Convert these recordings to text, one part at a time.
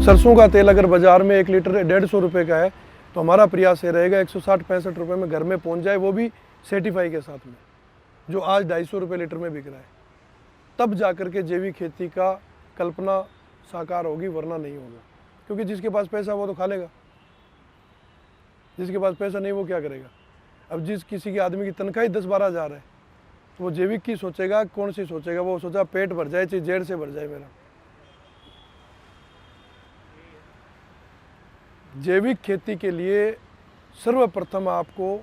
सरसों का तेल अगर बाज़ार में 1 लीटर 150 रुपये का है तो हमारा प्रयास ये रहेगा 160-65 रुपये में घर में पहुंच जाए, वो भी सर्टिफाई के साथ में, जो आज 250 रुपये लीटर में बिक रहा है। तब जाकर के जैविक खेती का कल्पना साकार होगी, वरना नहीं होगा। क्योंकि जिसके पास पैसा वो तो खा लेगा, जिसके पास पैसा नहीं वो क्या करेगा। अब जिस किसी के आदमी की तनख्वाह ही 10-12 हज़ार है तो वो जैविक की सोचेगा, कौन सी सोचेगा? वो सोचा पेट भर जाए, चाहे जेड़ से भर जाए मेरा। जैविक खेती के लिए सर्वप्रथम आपको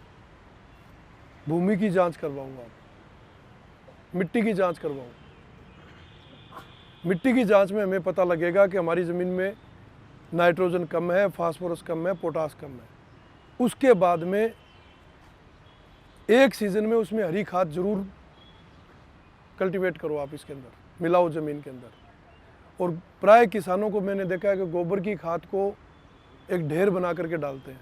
भूमि की जांच करवाऊंगा, मिट्टी की जांच करवाऊंगा। मिट्टी की जांच में हमें पता लगेगा कि हमारी ज़मीन में नाइट्रोजन कम है, फास्फोरस कम है, पोटास कम है। उसके बाद में एक सीज़न में उसमें हरी खाद जरूर कल्टीवेट करो, आप इसके अंदर मिलाओ ज़मीन के अंदर। और प्राय किसानों को मैंने देखा है कि गोबर की खाद को एक ढेर बना करके डालते हैं।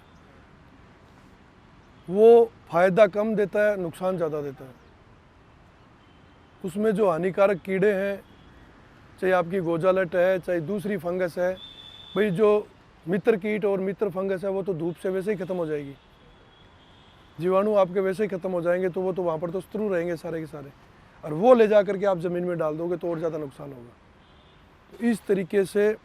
वो फ़ायदा कम देता है, नुकसान ज़्यादा देता है। उसमें जो हानिकारक कीड़े हैं, चाहे आपकी गोजालट है, चाहे दूसरी फंगस है, भाई जो मित्र कीट और मित्र फंगस है वो तो धूप से वैसे ही ख़त्म हो जाएगी, जीवाणु आपके वैसे ही ख़त्म हो जाएंगे, तो वो तो वहाँ पर तो शत्रु रहेंगे सारे के सारे, और वो ले जा करके आप ज़मीन में डाल दोगे तो और ज़्यादा नुकसान होगा। तो इस तरीके से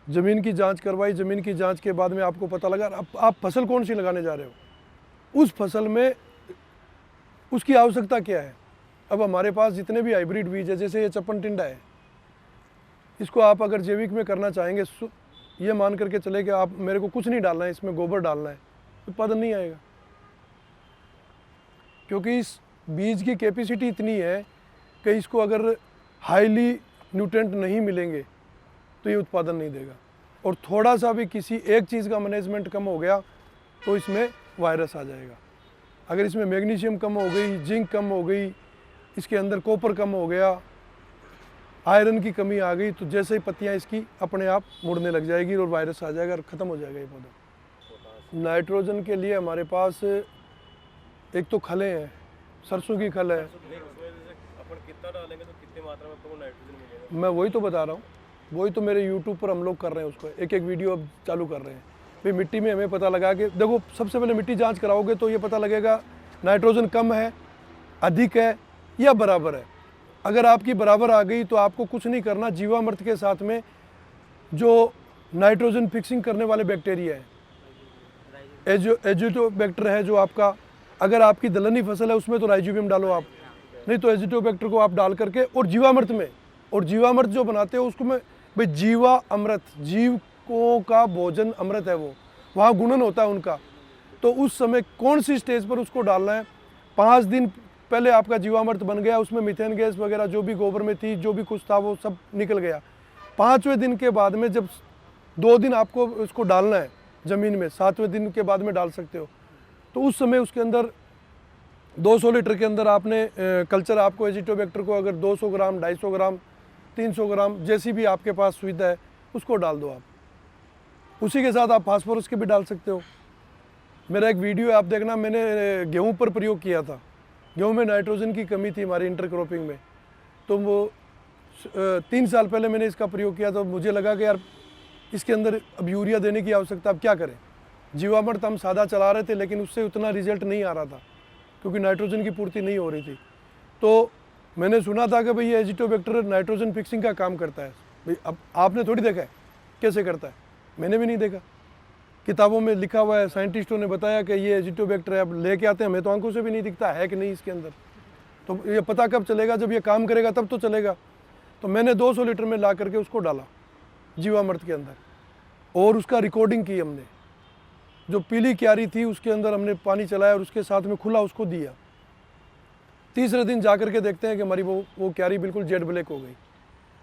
ज़मीन की जांच करवाई। ज़मीन की जांच के बाद में आपको पता लगा आप फसल कौन सी लगाने जा रहे हो, उस फसल में उसकी आवश्यकता क्या है। अब हमारे पास जितने भी हाइब्रिड बीज है, जैसे ये चप्पन टिंडा है, इसको आप अगर जैविक में करना चाहेंगे, ये मान करके चले कि आप मेरे को कुछ नहीं डालना है, इसमें गोबर डालना है, उत्पादन नहीं आएगा। क्योंकि इस बीज की कैपेसिटी इतनी है कि इसको अगर हाईली न्यूट्रेंट नहीं मिलेंगे तो ये उत्पादन नहीं देगा। और थोड़ा सा भी किसी एक चीज़ का मैनेजमेंट कम हो गया तो इसमें वायरस आ जाएगा। अगर इसमें मैग्नीशियम कम हो गई, जिंक कम हो गई, इसके अंदर कॉपर कम हो गया, आयरन की कमी आ गई, तो जैसे ही पत्तियां इसकी अपने आप मुड़ने लग जाएगी और वायरस आ जाएगा और ख़त्म हो जाएगा ये पौधा। नाइट्रोजन के लिए हमारे पास एक तो खलें हैं, सरसों की खल है। कितना डालेंगे तो कितनी मात्रा में आपको नाइट्रोजन मिलेगा? मैं वही तो बता रहा हूँ, वही तो मेरे यूट्यूब पर हम लोग कर रहे हैं, उसको एक एक वीडियो अब चालू कर रहे हैं। भाई मिट्टी में हमें पता लगा कि देखो, सबसे पहले मिट्टी जांच कराओगे तो ये पता लगेगा नाइट्रोजन कम है, अधिक है या बराबर है। अगर आपकी बराबर आ गई तो आपको कुछ नहीं करना, जीवामृत के साथ में जो नाइट्रोजन फिक्सिंग करने वाले बैक्टीरिया है, एजिटोबैक्टर है जो आपका, अगर आपकी दलहनी फसल है उसमें तो राइजोबियम डालो आप, नहीं तो एजिटोबैक्टर को आप डाल करके, और जीवामृत में, और जीवामृत जो बनाते हो उसको में भाई जीवा अमृत, जीवों का भोजन अमृत है वो, वहाँ गुणन होता है उनका। तो उस समय कौन सी स्टेज पर उसको डालना है, 5 दिन पहले आपका जीवामृत बन गया, उसमें मीथेन गैस वगैरह जो भी गोबर में थी, जो भी कुछ था वो सब निकल गया। 5वें दिन के बाद में, जब 2 दिन आपको उसको डालना है ज़मीन में, 7वें दिन के बाद में डाल सकते हो, तो उस समय उसके अंदर 200 लीटर के अंदर आपने कल्चर, आपको एजिटोबैक्टर को अगर 200 ग्राम, 250 ग्राम, 300 ग्राम, जैसी भी आपके पास सुविधा है उसको डाल दो आप। उसी के साथ आप फास्फोरस के भी डाल सकते हो। मेरा एक वीडियो है, आप देखना, मैंने गेहूं पर प्रयोग किया था। गेहूं में नाइट्रोजन की कमी थी हमारी इंटरक्रॉपिंग में, तो वो 3 साल पहले मैंने इसका प्रयोग किया, तो मुझे लगा कि यार इसके अंदर अब यूरिया देने की आवश्यकता, अब क्या करें। जीवामृत हम सादा चला रहे थे लेकिन उससे उतना रिजल्ट नहीं आ रहा था क्योंकि नाइट्रोजन की पूर्ति नहीं हो रही थी। तो मैंने सुना था कि भाई ये एजिटोबैक्टर नाइट्रोजन फिक्सिंग का काम करता है। भाई अब आपने थोड़ी देखा है कैसे करता है, मैंने भी नहीं देखा, किताबों में लिखा हुआ है, साइंटिस्टों ने बताया कि ये एजिटोबैक्टर है, अब लेके आते हैं, हमें तो आंखों से भी नहीं दिखता है कि नहीं इसके अंदर। तो ये पता कब चलेगा, जब ये काम करेगा तब तो चलेगा। तो मैंने 200 लीटर में ला करके उसको डाला जीवामृत के अंदर, और उसका रिकॉर्डिंग की हमने। जो पीली क्यारी थी उसके अंदर हमने पानी चलाया और उसके साथ में खुला उसको दिया। तीसरे दिन जा करके देखते हैं कि हमारी वो क्यारी बिल्कुल जेड ब्लैक हो गई।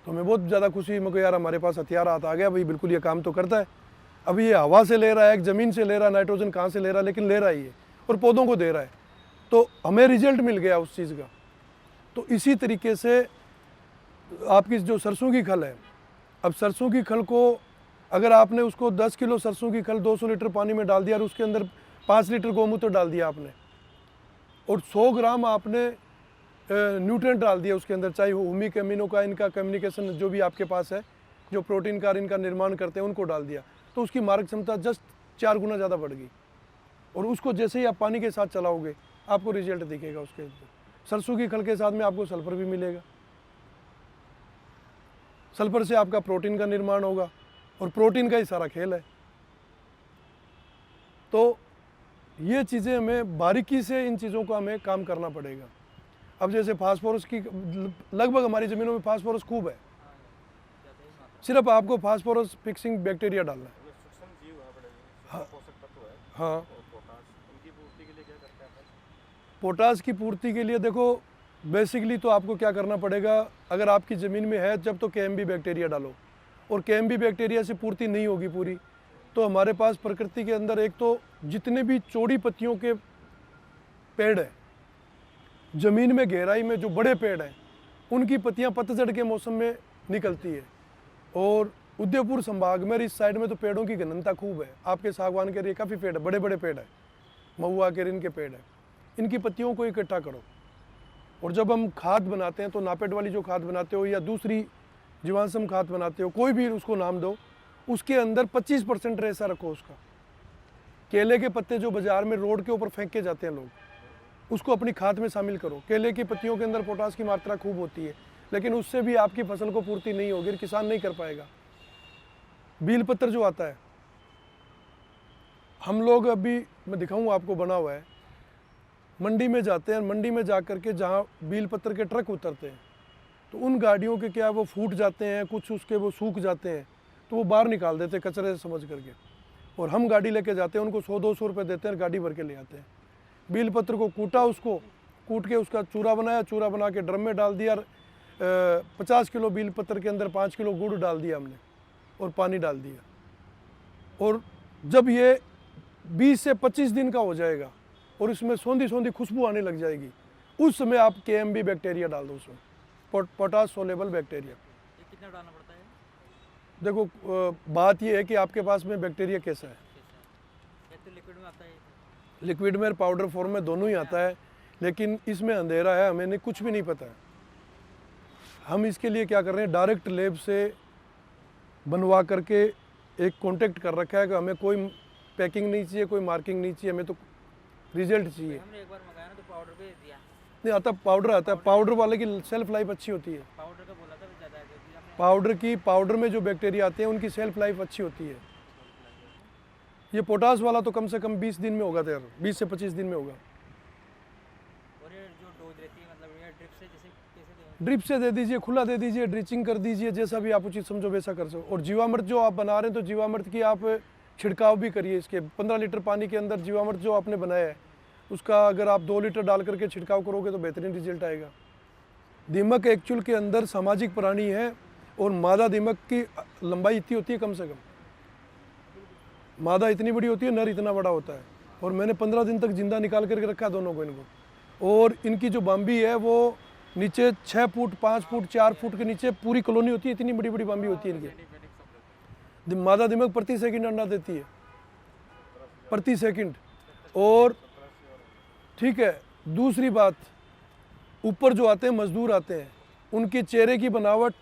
तो हमें बहुत ज़्यादा खुशी हुई, मेरे यार हमारे पास हथियार हाथ आ गया भाई, बिल्कुल ये काम तो करता है। अभी ये हवा से ले रहा है, ज़मीन से ले रहा है, नाइट्रोजन कहाँ से ले रहा है, लेकिन ले रहा ही है और पौधों को दे रहा है, तो हमें रिजल्ट मिल गया उस चीज़ का। तो इसी तरीके से आपकी जो सरसों की खल है, अब सरसों की खल को अगर आपने उसको 10 किलो सरसों की खल 200 लीटर पानी में डाल दिया और उसके अंदर 5 लीटर गोमूत्र डाल दिया आपने, और 100 ग्राम आपने न्यूट्रिएंट डाल दिया उसके अंदर, चाहे ह्यूमिक एमिनो का, इनका कम्युनिकेशन जो भी आपके पास है जो प्रोटीन का इनका निर्माण करते हैं उनको डाल दिया, तो उसकी मारक क्षमता जस्ट 4 गुना ज़्यादा बढ़ गई। और उसको जैसे ही आप पानी के साथ चलाओगे आपको रिजल्ट दिखेगा उसके अंदर। सरसों की खल के साथ में आपको सल्फर भी मिलेगा, सल्फर से आपका प्रोटीन का निर्माण होगा और प्रोटीन का ही सारा खेल है। तो ये चीज़ें हमें बारीकी से इन चीज़ों को हमें काम करना पड़ेगा। अब जैसे फास्फोरस की लगभग हमारी ज़मीनों में फास्फोरस खूब है, सिर्फ आपको फास्फोरस फिक्सिंग बैक्टीरिया डालना है। सूक्ष्म जीव है बड़े, हाँ। पोषक तत्व है हाँ, और पोटाश, इनकी पूर्ति के लिए क्या करते हैं आप? पोटास की पूर्ति के लिए देखो बेसिकली तो आपको क्या करना पड़ेगा, अगर आपकी ज़मीन में है जब तो केएमबी बैक्टीरिया डालो, और केएमबी बैक्टीरिया से पूर्ति नहीं होगी पूरी, तो हमारे पास प्रकृति के अंदर एक तो जितने भी चौड़ी पत्तियों के पेड़ हैं, ज़मीन में गहराई में जो बड़े पेड़ हैं उनकी पत्तियां पतझड़ के मौसम में निकलती है। और उदयपुर संभाग में इस साइड में तो पेड़ों की घनता खूब है, आपके सागवान के लिए काफ़ी पेड़ है, बड़े बड़े पेड़ है, महुआ के रिन के पेड़ है, इनकी पत्तियों को इकट्ठा करो। और जब हम खाद बनाते हैं तो नापेट वाली जो खाद बनाते हो या दूसरी जीवाश्म खाद बनाते हो, कोई भी उसको नाम दो, उसके अंदर 25% रेसा रखो उसका। केले के पत्ते जो बाजार में रोड के ऊपर फेंक के जाते हैं लोग, उसको अपनी खाद में शामिल करो। केले की पत्तियों के अंदर पोटास की मात्रा खूब होती है, लेकिन उससे भी आपकी फसल को पूर्ति नहीं होगी, किसान नहीं कर पाएगा। बील पत्र जो आता है, हम लोग अभी मैं दिखाऊं आपको, बना हुआ है, मंडी में जाते हैं, मंडी में जा कर के जहाँ बील पत्र के ट्रक उतरते हैं तो उन गाड़ियों के क्या वो फूट जाते हैं, कुछ उसके वो सूख जाते हैं, तो वो बाहर निकाल देते हैं कचरे से समझ करके, और हम गाड़ी लेके जाते हैं, उनको 100-200 रुपये देते हैं, गाड़ी भर के ले आते हैं। बील पत्र को कूटा, उसको कूट के उसका चूरा बनाया, चूरा बना के ड्रम में डाल दिया, 50 किलो बील पत्र के अंदर 5 किलो गुड़ डाल दिया हमने और पानी डाल दिया। और जब ये 20 से 25 दिन का हो जाएगा और इसमें सौंधी सौंधी खुशबू आने लग जाएगी, उस समय आप केएमबी बैक्टीरिया डाल दो उसमें, पोटाश सोलेबल बैक्टीरिया। ये कितना डालना पड़ता है? देखो बात ये है कि आपके पास में बैक्टीरिया कैसा है। ये तो लिक्विड में आता है, लिक्विड में पाउडर फॉर्म में दोनों ही आता है, लेकिन इसमें अंधेरा है, हमें कुछ भी नहीं पता है। हम इसके लिए क्या कर रहे हैं, डायरेक्ट लैब से बनवा करके एक कांटेक्ट कर रखा है कि हमें कोई पैकिंग नहीं चाहिए, कोई मार्किंग नहीं चाहिए, हमें तो रिजल्ट चाहिए। हमने एक बार मंगाया ना तो पाउडर भेज दिया। नहीं आता, पाउडर आता है, पाउडर वाले की सेल्फ लाइफ अच्छी होती है। पाउडर का बोला था ज़्यादा है, क्योंकि हमने पाउडर में जो बैक्टीरिया आते हैं उनकी सेल्फ लाइफ अच्छी होती है। ये पोटास वाला तो कम से कम 20 दिन में होगा तैयार, 20 से 25 दिन में होगा। और ये जो डोज रहती है, मतलब ये ड्रिप से जैसे कैसे दें? ड्रिप से दे दीजिए, खुला दे दीजिए, ड्रिचिंग कर दीजिए, जैसा भी आप उचित समझो वैसा कर सको। और जीवामृत जो आप बना रहे हैं तो जीवामृत की आप छिड़काव भी करिए। इसके 15 लीटर पानी के अंदर जीवामृत जो आपने बनाया है उसका अगर आप 2 लीटर डाल करके छिड़काव करोगे तो बेहतरीन रिजल्ट आएगा। दीमक एक्चुअल के अंदर सामाजिक प्राणी है और मादा दीमक की लंबाई इतनी होती है, कम से कम मादा इतनी बड़ी होती है, नर इतना बड़ा होता है। और मैंने 15 दिन तक जिंदा निकाल करके रखा दोनों को, इनको। और इनकी जो बाम्बी है वो नीचे 6 फुट 5 फुट 4 फुट के नीचे पूरी कॉलोनी होती है, इतनी बड़ी बड़ी बाम्बी होती है इनकी। मादा दीमक प्रति सेकंड अंडा देती है, प्रति सेकंड। और ठीक है, दूसरी बात, ऊपर जो आते हैं मजदूर आते हैं, उनके चेहरे की बनावट,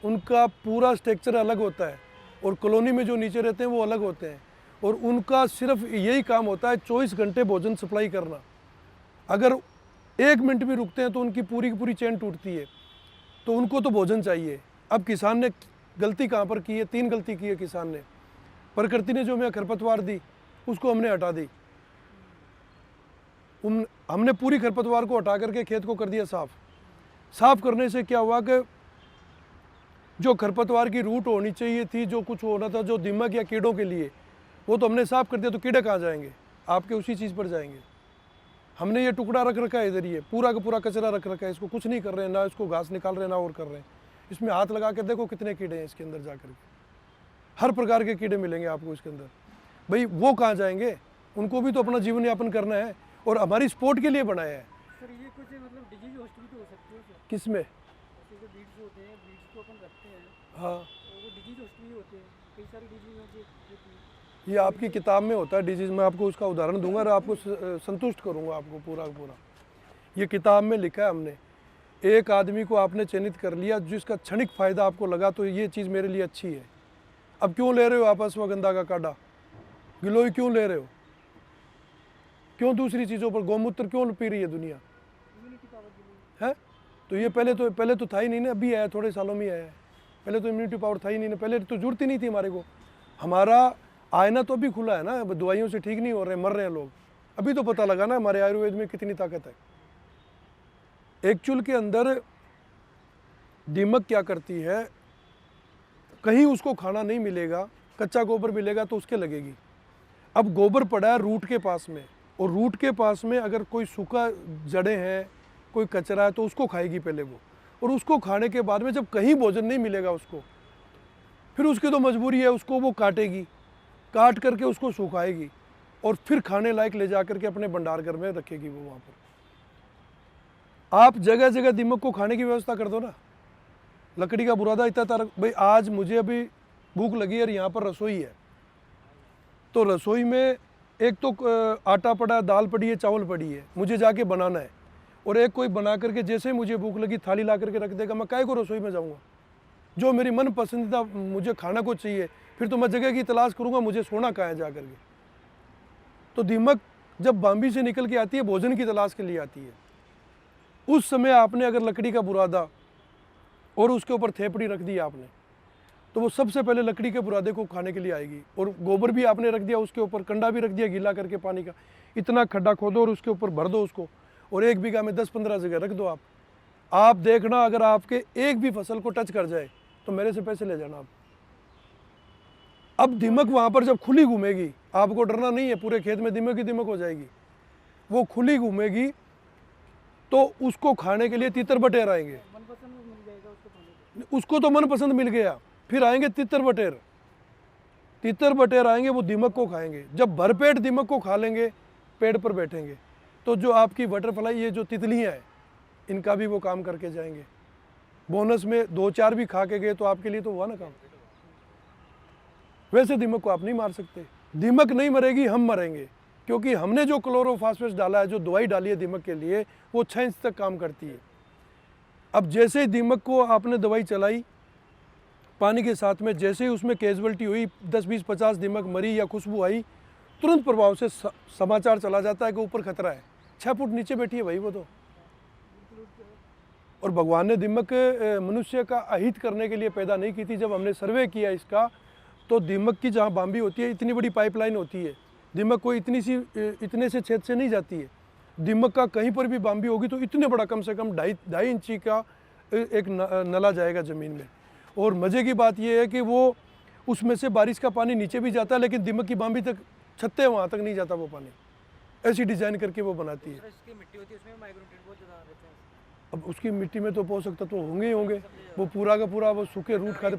उनका पूरा स्ट्रक्चर अलग होता है, और कॉलोनी में जो नीचे रहते हैं वो अलग होते हैं। और उनका सिर्फ यही काम होता है 24 घंटे भोजन सप्लाई करना। अगर 1 मिनट भी रुकते हैं तो उनकी पूरी की पूरी चेन टूटती है, तो उनको तो भोजन चाहिए। अब किसान ने गलती कहाँ पर की है? 3 गलती की है किसान ने। प्रकृति ने जो हमें खरपतवार दी उसको हमने हटा दी, हमने पूरी खरपतवार को हटा करके खेत को कर दिया साफ। साफ करने से क्या हुआ कि जो खरपतवार की रूट होनी चाहिए थी, जो कुछ होना था जो दीमक या कीड़ों के लिए, वो तो हमने साफ कर दिया। तो कीड़े कहाँ जाएंगे? आपके उसी चीज़ पर जाएंगे। हमने ये टुकड़ा रख रखा है इधर, ये पूरा का पूरा कचरा रख रखा है, इसको कुछ नहीं कर रहे हैं, ना इसको घास निकाल रहे हैं ना और कर रहे हैं। इसमें हाथ लगा के देखो कितने कीड़े हैं इसके अंदर जा कर के, हर प्रकार के कीड़े मिलेंगे आपको इसके अंदर। भाई वो कहाँ जाएंगे? उनको भी तो अपना जीवन यापन करना है, और हमारी स्पोर्ट के लिए बनाया है। सर ये कुछ मतलब डिजीज हॉस्पिटल हो सकती है सर? किसमें? जैसे बीड्स होते हैं, बीड्स को अपन रखते हैं, हाँ, वो डिजीज हॉस्पिटल होते हैं, कई सारी डिजीज होती है। ये आपकी किताब में होता है डिजीज़। मैं आपको उसका उदाहरण दूंगा और आपको संतुष्ट करूंगा आपको पूरा का पूरा। ये किताब में लिखा है हमने। एक आदमी को आपने चयनित कर लिया जिसका क्षणिक फ़ायदा आपको लगा तो ये चीज़ मेरे लिए अच्छी है। अब क्यों ले रहे हो आपस में गंदा का काढ़ा, गिलोय क्यों ले रहे हो, क्यों दूसरी चीज़ों पर गौमूत्र क्यों पी रही है दुनिया है? तो ये पहले तो था ही नहीं ना, अभी आया, थोड़े सालों में आया है। पहले तो इम्यूनिटी पावर था ही नहीं ना, पहले तो जरूरत ही नहीं थी हमारे को। हमारा आईना तो अभी खुला है ना, अब दवाइयों से ठीक नहीं हो रहे, मर रहे हैं लोग। अभी तो पता लगा ना हमारे आयुर्वेद में कितनी ताकत है। एक्चुअल के अंदर दीमक क्या करती है, कहीं उसको खाना नहीं मिलेगा, कच्चा गोबर मिलेगा तो उसके लगेगी। अब गोबर पड़ा है रूट के पास में, और रूट के पास में अगर कोई सूखा जड़ें हैं, कोई कचरा है तो उसको खाएगी पहले वो, और उसको खाने के बाद में जब कहीं भोजन नहीं मिलेगा उसको, फिर उसकी तो मजबूरी है, उसको वो काटेगी, काट करके उसको सुखाएगी और फिर खाने लायक ले जा करके अपने भंडार घर में रखेगी वो वहाँ पर। आप जगह जगह दीमक को खाने की व्यवस्था कर दो ना। लकड़ी का बुरादा इतना तार भाई, आज मुझे अभी भूख लगी और यहाँ पर रसोई है, तो रसोई में एक तो आटा पड़ा, दाल पड़ी है, चावल पड़ी है, मुझे जाके बनाना है, और एक कोई बना करके जैसे ही मुझे भूख लगी थाली ला करके रख देगा, मैं काहे को रसोई में जाऊँगा? जो मेरी मन पसंदीदा मुझे खाना को चाहिए, फिर तो मैं जगह की तलाश करूँगा, मुझे सोना कहाँ है जा करके। तो दीमक जब बाम्बी से निकल के आती है, भोजन की तलाश के लिए आती है। उस समय आपने अगर लकड़ी का बुरादा और उसके ऊपर थेपड़ी रख दी आपने, तो वो सबसे पहले लकड़ी के बुरादे को खाने के लिए आएगी। और गोबर भी आपने रख दिया उसके ऊपर, कंडा भी रख दिया गीला करके पानी का, इतना खड्डा खोदो और उसके ऊपर भर दो उसको, और 1 बीघा में 10-15 जगह रख दो आप देखना अगर आपके एक भी फसल को टच कर जाए तो मेरे से पैसे ले जाना आप। अब दीमक वहाँ पर जब खुली घूमेगी, आपको डरना नहीं है, पूरे खेत में दीमक ही दीमक हो जाएगी। वो खुली घूमेगी तो उसको खाने के लिए तीतर बटेर आएंगे, उसको तो मन पसंद मिल गया, फिर आएंगे तीतर बटेर आएंगे, वो दीमक को खाएंगे। जब भरपेट दीमक को खा लेंगे, पेड़ पर बैठेंगे, तो जो आपकी बटरफ्लाई, ये जो तितलियाँ हैं, इनका भी वो काम करके जाएंगे। बोनस में 2-4 भी खा के गए तो आपके लिए तो हुआ ना काम। वैसे दीमक को आप नहीं मार सकते, दीमक नहीं मरेगी, हम मरेंगे, क्योंकि हमने जो क्लोरोफास्फेट डाला है, जो दवाई डाली है दीमक के लिए, वो 6 इंच तक काम करती है। अब जैसे ही दीमक को आपने दवाई चलाई पानी के साथ में, जैसे ही उसमें कैजुअलिटी हुई, 10-20-50 दीमक मरी या खुशबू आई, तुरंत प्रभाव से समाचार चला जाता है कि ऊपर खतरा है, 6 फुट नीचे बैठी है भाई वो तो। और भगवान ने दीमक मनुष्य का अहित करने के लिए पैदा नहीं की थी। जब हमने सर्वे किया इसका, तो दीमक की जहाँ बाम्बी होती है, इतनी बड़ी पाइपलाइन होती है, दीमक कोई इतने से छेद से नहीं जाती है। दीमक का कहीं पर भी बाम्बी होगी तो इतने बड़ा, कम से कम 2.5 इंची का एक नला जाएगा ज़मीन में। और मज़े की बात यह है कि वो उसमें से बारिश का पानी नीचे भी जाता है, लेकिन दीमक की बाम्बी तक, छत्ते वहाँ तक नहीं जाता वो पानी। ऐसी डिज़ाइन करके वो बनाती है। इसकी मिट्टी होती है, उसमें माइक्रोन्यूट्रिएंट बहुत ज़्यादा रहते हैं। अब उसकी मिट्टी में तो पोषक तत्व होंगे ही होंगे, वो पूरा का पूरा वो सूखे रूट खाते।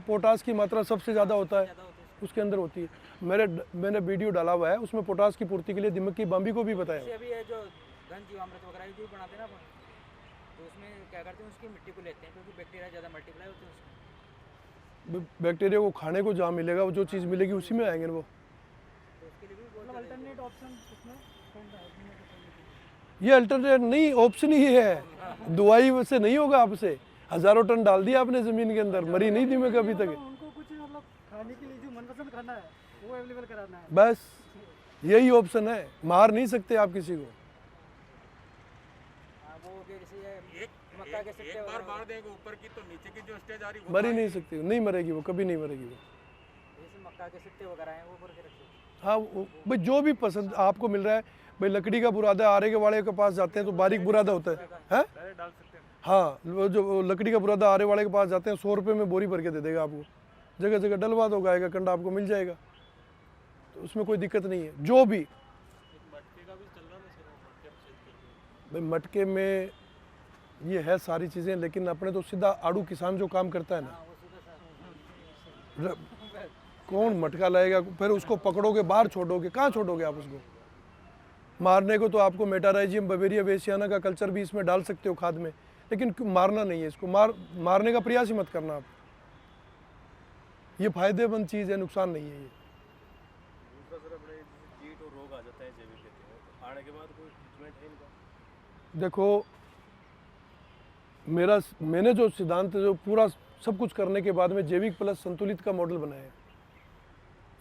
पोटास की मात्रा सबसे ज़्यादा होता है उसके अंदर होती है। मैंने वीडियो डाला हुआ है, उसमें पोटास की पूर्ति के लिए दीमक की बाम्बी को भी बताया। अभी ये जो घन जीवामृत वगैरह जो बनाते हैं ना अपन, तो उसमें क्या करते हैं, उसकी मिट्टी को लेते हैं, क्योंकि बैक्टीरिया ज़्यादा मल्टीप्लाई होते हैं उसमें। बैक्टीरिया को खाने को जहाँ मिलेगा, वो जो चीज़ मिलेगी उसी में आएंगे वो। तो उसके लिए भी बहुत अल्टरनेट ऑप्शन उसमें ये अल्टरनेट नहीं, ऑप्शन ही है। दवाई से नहीं होगा आपसे। हज़ारों टन डाल दिया आपने ज़मीन के अंदर, मरी नहीं दीमक अभी तक। उनको कुछ मतलब खाने के लिए जो मनपसंद खाना है वो अवेलेबल कराना है। बस यही ऑप्शन है, मार नहीं सकते आप किसी को। वो जैसे ये मक्का के सिट्टे एक बार मार देंगे ऊपर की, तो नीचे की जो स्टेज आ रही है मर ही नहीं सकती, नहीं मरेगी वो, कभी नहीं मरेगी वो। जैसे मक्का के सिट्टे वगैरह हैं, वो भर के रखते हैं। हाँ, भाई जो भी पसंद आपको मिल रहा है, भाई लकड़ी का बुरादा आरे के वाले के पास जाते हैं तो बारीक बुरादा होता है, हैं? डाल सकते हैं। हाँ, वो जो लकड़ी का बुरादा आरे वाले के पास जाते हैं, 100 रुपये में बोरी भर के दे देगा आपको, जगह जगह डलवा दो, गाय का कंडा आपको मिल जाएगा, तो उसमें कोई दिक्कत नहीं है। जो भी मटके का भी चल रहा है, भाई मटके में ये है सारी चीज़ें, लेकिन अपने तो सीधा आड़ू किसान जो काम करता है ना, कौन मटका लाएगा, फिर उसको पकड़ोगे, बाहर छोड़ोगे, कहाँ छोड़ोगे आप उसको? मारने को तो आपको मेटाराइजियम, बवेरिया वेसियाना का कल्चर भी इसमें डाल सकते हो खाद में, लेकिन मारना नहीं है इसको। मारने का प्रयास ही मत करना आप। ये फायदेमंद चीज़ है, नुकसान नहीं है ये। दूसरा सर अपने कीट और रोग आ जाता है जैविक खेती में, तो आने के बाद कोई ट्रीटमेंट है इनका? देखो, मैंने जो सिद्धांत जो पूरा सब कुछ करने के बाद में जैविक प्लस संतुलित का मॉडल बनाया है।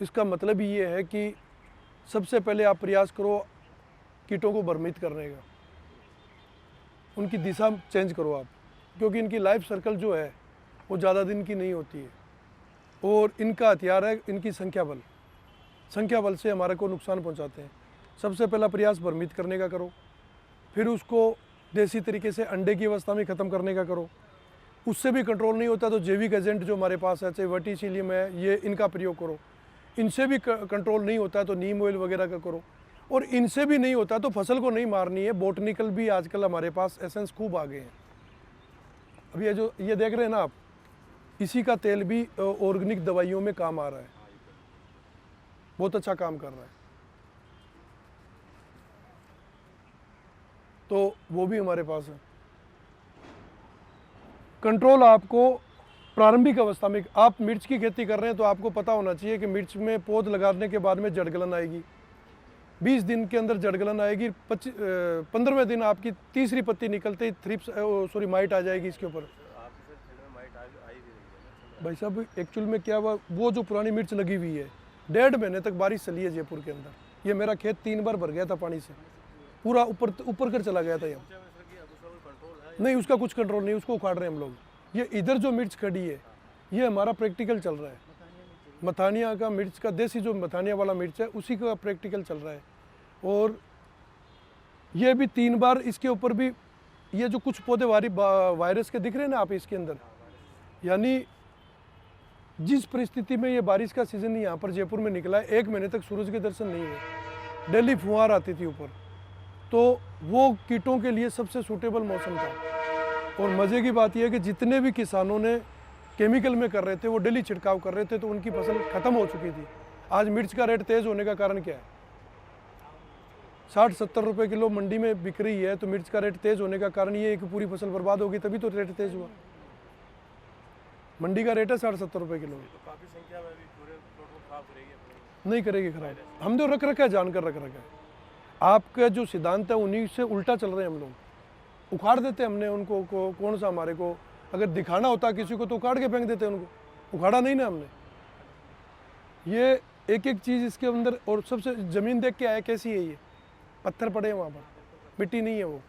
इसका मतलब ये है कि सबसे पहले आप प्रयास करो कीटों को भ्रमित करने का, उनकी दिशा चेंज करो आप, क्योंकि इनकी लाइफ सर्कल जो है वो ज़्यादा दिन की नहीं होती है और इनका हथियार है इनकी संख्या बल से हमारे को नुकसान पहुंचाते हैं। सबसे पहला प्रयास भ्रमित करने का करो, फिर उसको देसी तरीके से अंडे की अवस्था में ख़त्म करने का करो। उससे भी कंट्रोल नहीं होता तो जैविक एजेंट जो हमारे पास है, चाहे वर्टिसिलियम है, ये इनका प्रयोग करो। इनसे भी कंट्रोल नहीं होता तो नीम ऑयल वगैरह का करो, और इनसे भी नहीं होता तो फसल को नहीं मारनी है। बोटनिकल भी आजकल हमारे पास एसेंस खूब आ गए हैं। अब ये जो ये देख रहे हैं ना आप, इसी का तेल भी ऑर्गेनिक दवाइयों में काम आ रहा है, बहुत अच्छा काम कर रहा है, तो वो भी हमारे पास है। कंट्रोल आपको प्रारंभिक अवस्था में, आप मिर्च की खेती कर रहे हैं तो आपको पता होना चाहिए कि मिर्च में पौध लगाने के बाद में जड़गलन आएगी, 20 दिन के अंदर जड़गलन आएगी, 15वें दिन आपकी तीसरी पत्ती निकलते ही माइट आ जाएगी इसके ऊपर। आपके फील्ड में माइट आ ही भी रही है ना। भाई साहब एक्चुअल में क्या हुआ, वो जो पुरानी मिर्च लगी हुई है, 1.5 महीने तक बारिश चली है जयपुर के अंदर। ये मेरा खेत 3 बार भर गया था पानी से, पूरा ऊपर कर चला गया था यहाँ। नहीं, उसका कुछ कंट्रोल नहीं, उसको उखाड़ रहे हैं हम लोग। ये इधर जो मिर्च खड़ी है ये हमारा प्रैक्टिकल चल रहा है, मथानिया का मिर्च का, देसी जो मथानिया वाला मिर्च है उसी का प्रैक्टिकल चल रहा है। और ये भी 3 बार इसके ऊपर भी ये जो कुछ पौधे वायरस के दिख रहे हैं ना आप इसके अंदर, यानी जिस परिस्थिति में ये बारिश का सीज़न यहाँ पर जयपुर में निकला है, 1 महीने तक सूरज के दर्शन नहीं हुए, डेली फुहार आती थी ऊपर, तो वो कीटों के लिए सबसे सूटेबल मौसम था। और मज़े की बात यह है कि जितने भी किसानों ने केमिकल में कर रहे थे वो डेली छिड़काव कर रहे थे, तो उनकी फसल ख़त्म हो चुकी थी। आज मिर्च का रेट तेज़ होने का कारण क्या है? 60-70 रुपये किलो मंडी में बिक रही है, तो मिर्च का रेट तेज़ होने का कारण ये है कि पूरी फसल बर्बाद होगी, तभी तो रेट तेज़ हुआ। मंडी का रेट है 60-70 रुपये किलो। तो काफ़ी संख्या में भी पूरे प्लॉट को खराब करेगी। नहीं करेगी खराब, हम जो रख रखा है जानकर रख रखा है। आपका जो सिद्धांत है उन्हीं से उल्टा चल रहे हैं हम लोग, उखाड़ देते हमने उनको कौन सा हमारे को अगर दिखाना होता किसी को तो उखाड़ के फेंक देते उनको, उखाड़ा नहीं ना हमने। ये एक एक चीज़ इसके अंदर, और सबसे ज़मीन देख के आया कैसी है, ये पत्थर पड़े हैं वहाँ पर, मिट्टी नहीं है वो,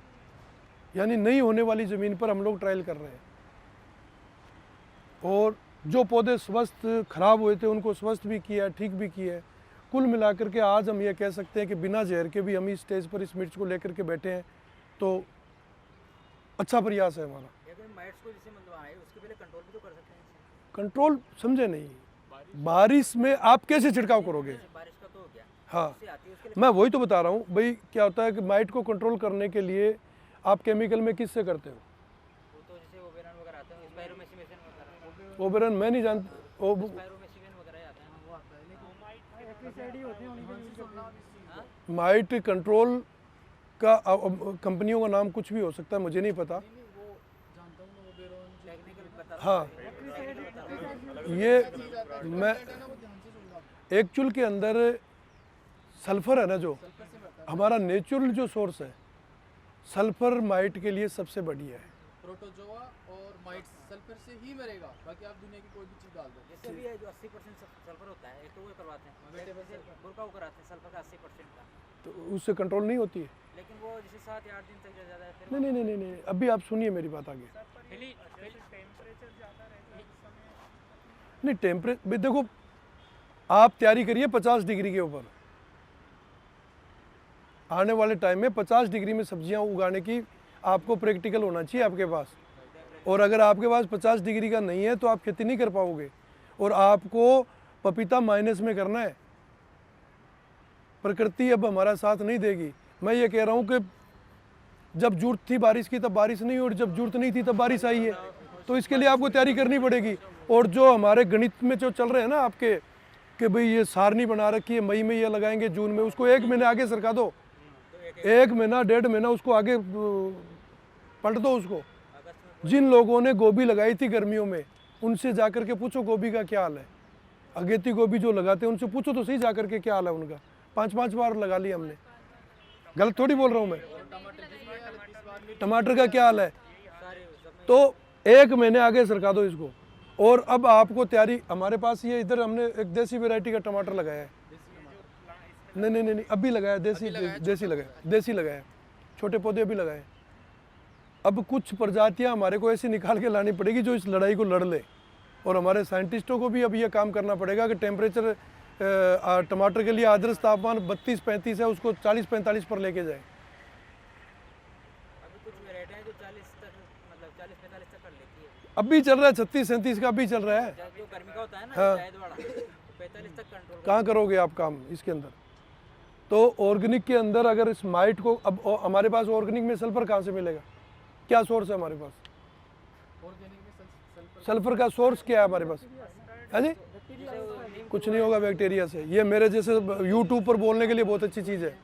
यानी नहीं होने वाली ज़मीन पर हम लोग ट्रायल कर रहे हैं। और जो पौधे स्वस्थ खराब हुए थे उनको स्वस्थ भी किया, ठीक भी किया है। कुल मिलाकर के आज हम ये कह सकते हैं कि बिना जहर के भी हम इस स्टेज पर इस मिर्च को लेकर के बैठे हैं, तो अच्छा प्रयास है हमारा। माइट्स को जैसे मतलब आए उसके पहले कंट्रोल भी तो कर सकते हैं। कंट्रोल समझे नहीं, बारिश में आप कैसे छिड़काव करोगे? बारिश का तो हो गया, हाँ, उससे आती है उसके लिए मैं वही तो बता रहा हूँ भाई। क्या होता है कि माइट को कंट्रोल करने के लिए आप केमिकल में किससे करते हो? वो तो जैसे ओबेरॉन वगैरह आता है, स्पाइरोमेसिन वगैरह, ओबेरॉन मैं नहीं जानता, स्पाइरोमेसिन वगैरह आता है वो आता है, लेकिन एप्लीसाइड ही होती है उनके यूज करना। माइट कंट्रोल का कंपनियों का नाम कुछ भी हो सकता है, मुझे नहीं पता। टेक्निकल बता हाँ, ये मैं एक्चुअल के अंदर सल्फर है ना, जो हमारा नेचुरल जो सोर्स है, सल्फर माइट के लिए सबसे बढ़िया है। प्रोटोजोआ और माइट्स सल्फर से ही मरेगा, बाकी आप दुनिया की कोई भी चीज़ डाल दो। जैसे भी है जो 80% सल्फर होता है, एक तो वो करवाते हैं, जैसे बुरका वो कराते हैं सल्फर का 80% का, तो उससे कंट्रोल नहीं होती है। लेकिन वो जैसे 7 या 8 दिन तक ज़्यादा है, फिर नहीं नहीं नहीं नहीं, अभी आप सुनिए मेरी बात आगे। नहीं टेम्परेचर देखो, आप तैयारी करिए 50 डिग्री के ऊपर। आने वाले टाइम में 50 डिग्री में सब्जियां उगाने की आपको प्रैक्टिकल होना चाहिए आपके पास। और अगर आपके पास 50 डिग्री का नहीं है तो आप खेती नहीं कर पाओगे, और आपको पपीता माइनस में करना है। प्रकृति अब हमारा साथ नहीं देगी। मैं ये कह रहा हूँ कि जब जरूरत थी बारिश की तब बारिश नहीं, और जब जरूरत नहीं थी तब बारिश आई है, तो इसके लिए आपको तैयारी करनी पड़ेगी। और जो हमारे गणित में जो चल रहे हैं ना आपके, कि भाई ये सारनी बना रखी है, मई में ये लगाएंगे, जून में, उसको 1 महीने आगे सरका दो, 1 महीना 1.5 महीना उसको आगे पलट दो उसको। जिन लोगों ने गोभी लगाई थी गर्मियों में, उनसे जाकर के पूछो गोभी का क्या हाल है। अगेती गोभी जो लगाते हैं उनसे पूछो तो सही जाकर के क्या हाल है उनका। 5-5 बार लगा लिया हमने, गलत थोड़ी बोल रहा हूँ मैं। टमाटर का क्या हाल है? तो 1 महीने आगे सरका दो इसको। और अब आपको तैयारी, हमारे पास ये इधर हमने एक देसी वैरायटी का टमाटर लगाया है। नहीं, अभी लगाया, देसी लगाया, छोटे पौधे अभी लगाए। अब कुछ प्रजातियां हमारे को ऐसी निकाल के लानी पड़ेगी जो इस लड़ाई को लड़ ले, और हमारे साइंटिस्टों को भी अब ये काम करना पड़ेगा कि टेम्परेचर टमाटर के लिए आदर्श तापमान 32-35 है, उसको 40-45 पर लेके जाए। अभी कुछ वैरायटी है जो 40 तक, मतलब 40-45 तक कर लेती है। अभी चल रहा है 36-37 का अभी चल रहा है। जो गर्मी का होता है ना, हाँ। शायद वाला 45 तक कंट्रोल। कहाँ करोगे आप काम इसके अंदर? तो ऑर्गेनिक के अंदर अगर इस माइट को, अब हमारे पास ऑर्गेनिक में सल्फर कहाँ से मिलेगा? क्या सोर्स है हमारे पास? ऑर्गेनिक में सल्फर सल्फर का सोर्स क्या है हमारे पास? है जी? कुछ नहीं होगा बैक्टीरिया से। ये मेरे जैसे यूट्यूब पर बोलने के लिए बहुत अच्छी चीज़ है।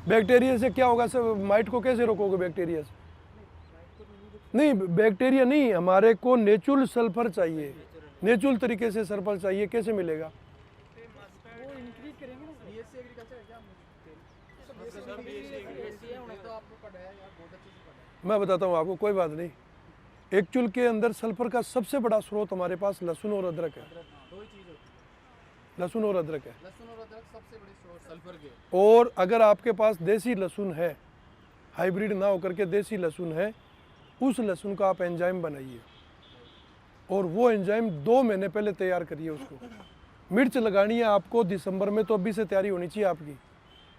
बैक्टीरिया से क्या होगा सर? माइट को कैसे रोकोगे बैक्टीरिया से? नहीं, बैक्टीरिया नहीं, हमारे को नेचुरल सल्फर चाहिए, नेचुरल तरीके से सल्फर चाहिए। कैसे मिलेगा? बीएससी एग्रीकल्चर है क्या आपने? तो आपको पढ़ा है यार, बहुत अच्छे से पढ़ा है। मैं बताता हूँ आपको, कोई बात नहीं। एक्चुअल के अंदर सल्फर का सबसे बड़ा स्रोत हमारे पास लहसुन और अदरक है। दो ही चीज़ होती लहसुन और अदरक है। है, लहसुन और अदरक सबसे बड़े सोर्स सल्फर के। और अगर आपके पास देसी लहसुन है, हाइब्रिड ना होकर के देसी लहसुन है, उस लहसुन का आप एंजाइम बनाइए, और वो एंजाइम 2 महीने पहले तैयार करिए उसको। मिर्च लगानी है आपको दिसंबर में, तो अभी से तैयारी होनी चाहिए आपकी,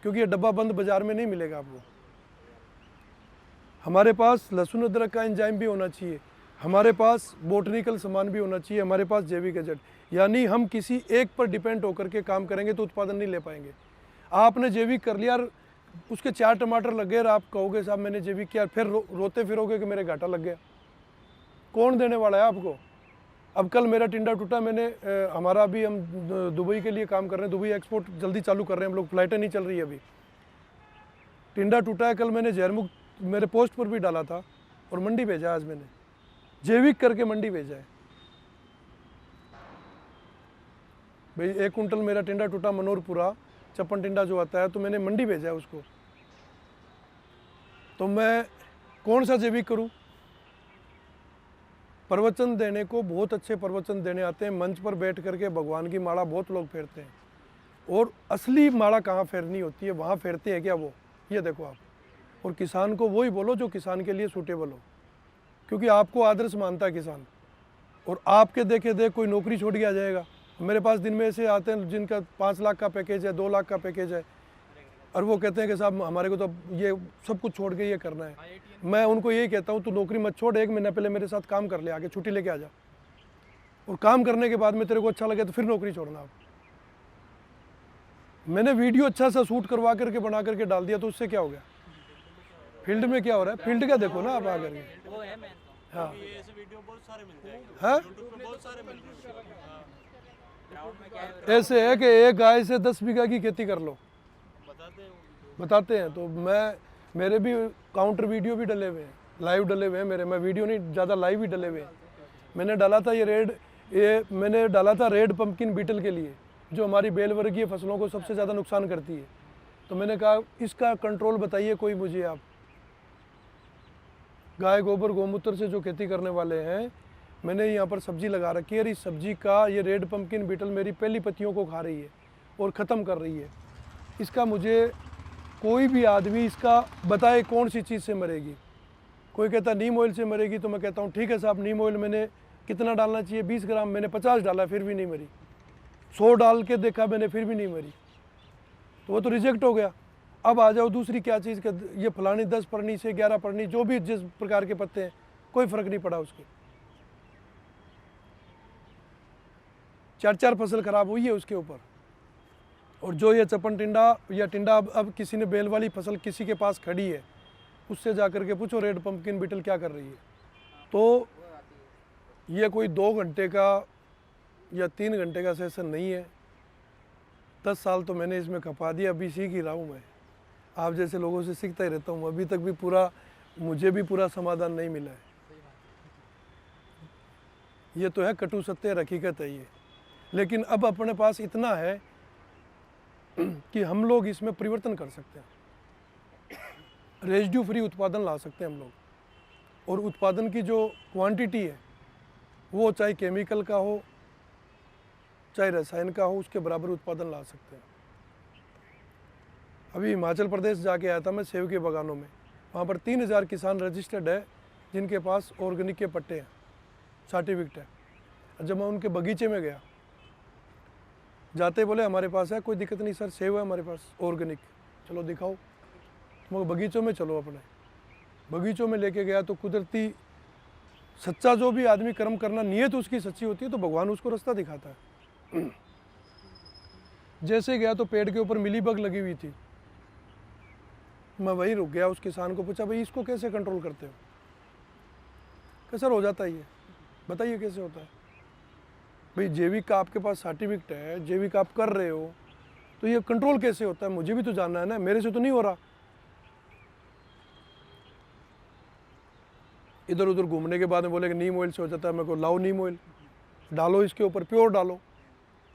क्योंकि ये डब्बा बंद बाजार में नहीं मिलेगा आपको। हमारे पास लहसुन अदरक का एंजाइम भी होना चाहिए, हमारे पास बोटनिकल सामान भी होना चाहिए, हमारे पास जैविक एजेंट। यानी हम किसी एक पर डिपेंड होकर के काम करेंगे तो उत्पादन नहीं ले पाएंगे। आपने जैविक कर लिया और उसके 4 टमाटर लग गए और आप कहोगे साहब मैंने जैविक किया, फिर रोते फिरोगे कि मेरे घाटा लग गया। कौन देने वाला है आपको? अब कल मेरा टिंडा टूटा, मैंने हमारा अभी हम दुबई के लिए काम कर रहे हैं, दुबई एक्सपोर्ट जल्दी चालू कर रहे हैं हम लोग, फ्लाइटें नहीं चल रही है अभी। टिंडा टूटा है, कल मैंने जहरमुक्त मेरे पोस्ट पर भी डाला था और मंडी भेजा आज मैंने, जैविक करके मंडी भेजा है भाई। 1 कुंटल मेरा टिंडा टूटा मनोरपुरा 56 टिंडा जो आता है, तो मैंने मंडी भेजा है उसको। तो मैं कौन सा जैविक करूं? प्रवचन देने को बहुत अच्छे प्रवचन देने आते हैं, मंच पर बैठ करके भगवान की माला बहुत लोग फेरते हैं, और असली माला कहाँ फेरनी होती है वहाँ फेरते हैं क्या वो? ये देखो आप। और किसान को वही बोलो जो किसान के लिए सूटेबल हो, क्योंकि आपको आदर्श मानता है किसान, और आपके देखे देख कोई नौकरी छोड़ के आ जाएगा। मेरे पास दिन में ऐसे आते हैं जिनका 5 लाख का पैकेज है, 2 लाख का पैकेज है, और वो कहते हैं कि साहब हमारे को तो ये सब कुछ छोड़ के ये करना है। मैं उनको यही कहता हूँ, तू नौकरी मत छोड़, 1 महीना पहले मेरे साथ काम कर ले, आगे छुट्टी लेके आ जा, और काम करने के बाद में तेरे को अच्छा लगे तो फिर नौकरी छोड़ना। आप मैंने वीडियो अच्छा सा शूट करवा करके बना करके डाल दिया, तो उससे क्या हो गया? फील्ड में क्या हो रहा है? फील्ड का देखो ना आप आकर के। वो है मेन तो। हाँ ऐसे वीडियो बहुत सारे मिल जाएंगे, हाँ, यूट्यूब पे बहुत सारे मिल जाएंगे। ग्राउंड में क्या है, ऐसे है कि एक गाय से 10 बीघा की खेती कर लो, बताते हैं बताते हैं। तो मेरे भी काउंटर वीडियो भी डले हुए हैं, लाइव डले हुए हैं मेरे। मैं वीडियो नहीं, ज़्यादा लाइव ही डले हुए हैं। मैंने डाला था मैंने डाला था रेड पंपकिन बीटल के लिए, जो हमारी बेल वर्गीय फसलों को सबसे ज़्यादा नुकसान करती है। तो मैंने कहा इसका कंट्रोल बताइए कोई मुझे आप। गाय गोबर गौमूत्र से जो खेती करने वाले हैं, मैंने यहाँ पर सब्जी लगा रखी है, और इस सब्जी का ये रेड पंपकिन बीटल मेरी पहली पत्तियों को खा रही है और ख़त्म कर रही है। इसका मुझे कोई भी आदमी इसका बताए कौन सी चीज़ से मरेगी। कोई कहता नीम ऑयल से मरेगी, तो मैं कहता हूँ ठीक है साहब, नीम ऑयल मैंने कितना डालना चाहिए? 20 ग्राम। मैंने 50 डाला फिर भी नहीं मरी। 100 डाल के देखा मैंने फिर भी नहीं मरी, तो वो तो रिजेक्ट हो गया। अब आ जाओ दूसरी क्या चीज़ का, ये फलानी 10 परनी से 11 परनी, जो भी जिस प्रकार के पत्ते हैं, कोई फ़र्क नहीं पड़ा उसके। 4 फसल खराब हुई है उसके ऊपर। और जो ये चपन टिंडा या टिंडा अब किसी ने बेल वाली फसल किसी के पास खड़ी है, उससे जा कर के पूछो रेड पंपकिन बीटल क्या कर रही है। तो ये कोई 2 घंटे का या 3 घंटे का सेशन नहीं है। 10 साल तो मैंने इसमें खपा दिया, अभी सीख ही रहा हूँ मैं। आप जैसे लोगों से सीखता ही रहता हूँ, अभी तक भी मुझे भी पूरा समाधान नहीं मिला है। ये तो है कटु सत्य, हकीकत है ये। लेकिन अब अपने पास इतना है कि हम लोग इसमें परिवर्तन कर सकते हैं, रेजिड्यू फ्री उत्पादन ला सकते हैं हम लोग। और उत्पादन की जो क्वांटिटी है वो चाहे केमिकल का हो चाहे रसायन का हो, उसके बराबर उत्पादन ला सकते हैं। अभी हिमाचल प्रदेश जाके आया था मैं सेब के बागानों में, वहाँ पर 3000 किसान रजिस्टर्ड है जिनके पास ऑर्गेनिक के पट्टे हैं, सर्टिफिकेट है। और जब मैं उनके बगीचे में गया, जाते बोले हमारे पास है, कोई दिक्कत नहीं सर, सेब है हमारे पास ऑर्गेनिक, चलो दिखाओ। मगर बगीचों में चलो, अपने बगीचों में लेके गया तो कुदरती सच्चा जो भी आदमी कर्म करना नीयत उसकी सच्ची होती है तो भगवान उसको रास्ता दिखाता है। जैसे गया तो पेड़ के ऊपर मिलीबग लगी हुई थी, मैं वहीं रुक गया, उस किसान को पूछा भाई इसको कैसे कंट्रोल करते हो? कि सर हो जाता ही है। बताइए कैसे होता है? भाई जैविक का आपके पास सर्टिफिकेट है, जैविक आप कर रहे हो, तो ये कंट्रोल कैसे होता है? मुझे भी तो जानना है ना, मेरे से तो नहीं हो रहा। इधर उधर घूमने के बाद में बोले कि नीम ऑयल से हो जाता है। मेरे को लाओ नीम ऑयल, डालो इसके ऊपर, प्योर डालो,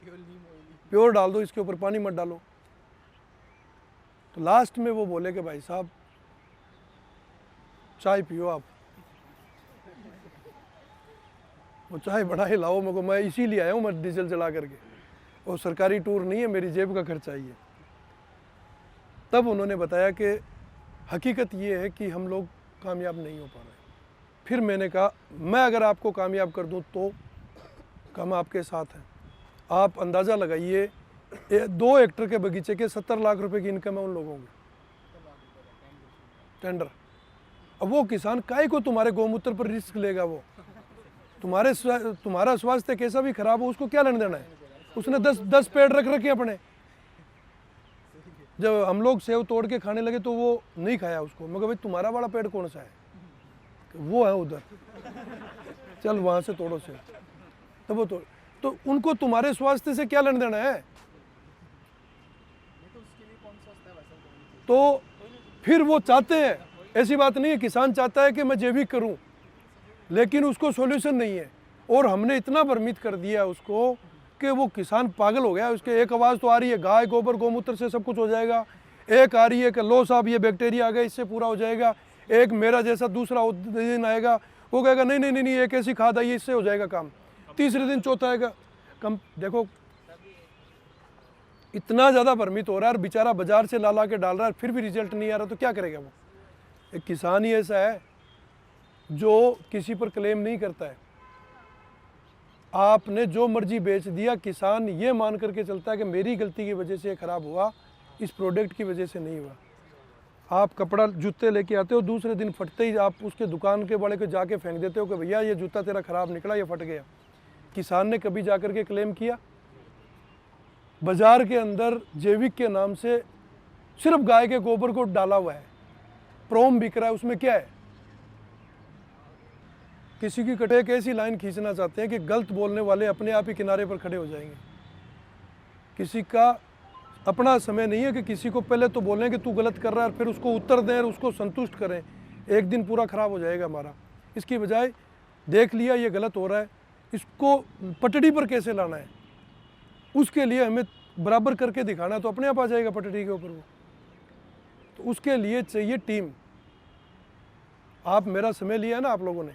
केवल नीम ऑयल ही। प्योर डाल दो, इसके ऊपर पानी मत डालो। तो लास्ट में वो बोले कि भाई साहब चाय पियो आप, वो चाय बना ही लाओ मेरे को, मैं इसीलिए आया हूँ, मैं डीजल जला करके, और सरकारी टूर नहीं है, मेरी जेब का खर्चा ही है। तब उन्होंने बताया कि हकीकत ये है कि हम लोग कामयाब नहीं हो पा रहे। फिर मैंने कहा मैं अगर आपको कामयाब कर दूं तो हम आपके साथ हैं। आप अंदाज़ा लगाइए, 2 हेक्टर के बगीचे के 70 लाख रुपए की इनकम है उन लोगों की, टेंडर। अब वो किसान काहे को तुम्हारे गौमूत्र पर रिस्क लेगा? वो तुम्हारा स्वास्थ्य कैसा भी खराब हो, उसको क्या लेना देना है? उसने 10 पेड़ रख रखे अपने। जब हम लोग सेव तोड़ के खाने लगे तो वो नहीं खाया उसको। मैं कहा भाई तुम्हारा वाला पेड़ कौन सा है? वो है उधर, चल वहाँ से तोड़ो सेव। तब वो तो उनको तुम्हारे स्वास्थ्य से क्या लेना देना है? तो उसके लिए कौन सोचता है वैसा? तो फिर वो चाहते हैं, ऐसी बात नहीं है, किसान चाहता है कि मैं जैविक करूं, लेकिन उसको सॉल्यूशन नहीं है। और हमने इतना भ्रमित कर दिया उसको कि वो किसान पागल हो गया। उसके एक आवाज़ तो आ रही है गाय गोबर गौमूत्र से सब कुछ हो जाएगा, एक आ रही है कि लो साहब ये बैक्टीरिया आ गया इससे पूरा हो जाएगा, एक मेरा जैसा दूसरा दिन आएगा वो कहेगा नहीं नहीं नहीं नहीं एक ऐसी खाद आई इससे हो जाएगा काम, तीसरे दिन चौथा आएगा कम। देखो इतना ज़्यादा भ्रमित हो रहा है, और बेचारा बाजार से ला के डाल रहा है, फिर भी रिजल्ट नहीं आ रहा, तो क्या करेगा वो? एक किसान ही ऐसा है जो किसी पर क्लेम नहीं करता है। आपने जो मर्जी बेच दिया, किसान ये मान करके चलता है कि मेरी गलती की वजह से ये खराब हुआ, इस प्रोडक्ट की वजह से नहीं हुआ। आप कपड़ा जूते लेके आते हो, दूसरे दिन फटते ही आप उसके दुकान के वाले को जाके फेंक देते हो कि भैया ये जूता तेरा खराब निकला, ये फट गया। किसान ने कभी जा कर के क्लेम किया? बाजार के अंदर जैविक के नाम से सिर्फ गाय के गोबर को डाला हुआ है, प्रोम बिक रहा है, उसमें क्या है? किसी की कटे एक ऐसी लाइन खींचना चाहते हैं कि गलत बोलने वाले अपने आप ही किनारे पर खड़े हो जाएंगे। किसी का अपना समय नहीं है कि किसी को पहले तो बोलें कि तू गलत कर रहा है, फिर उसको उत्तर दें और उसको संतुष्ट करें। एक दिन पूरा खराब हो जाएगा हमारा। इसकी बजाय देख लिया ये गलत हो रहा है, इसको पटड़ी पर कैसे लाना है, उसके लिए हमें बराबर करके दिखाना, तो अपने आप आ जाएगा पटड़ी के ऊपर वो। तो उसके लिए चाहिए टीम। आप मेरा समय लिया ना आप लोगों ने,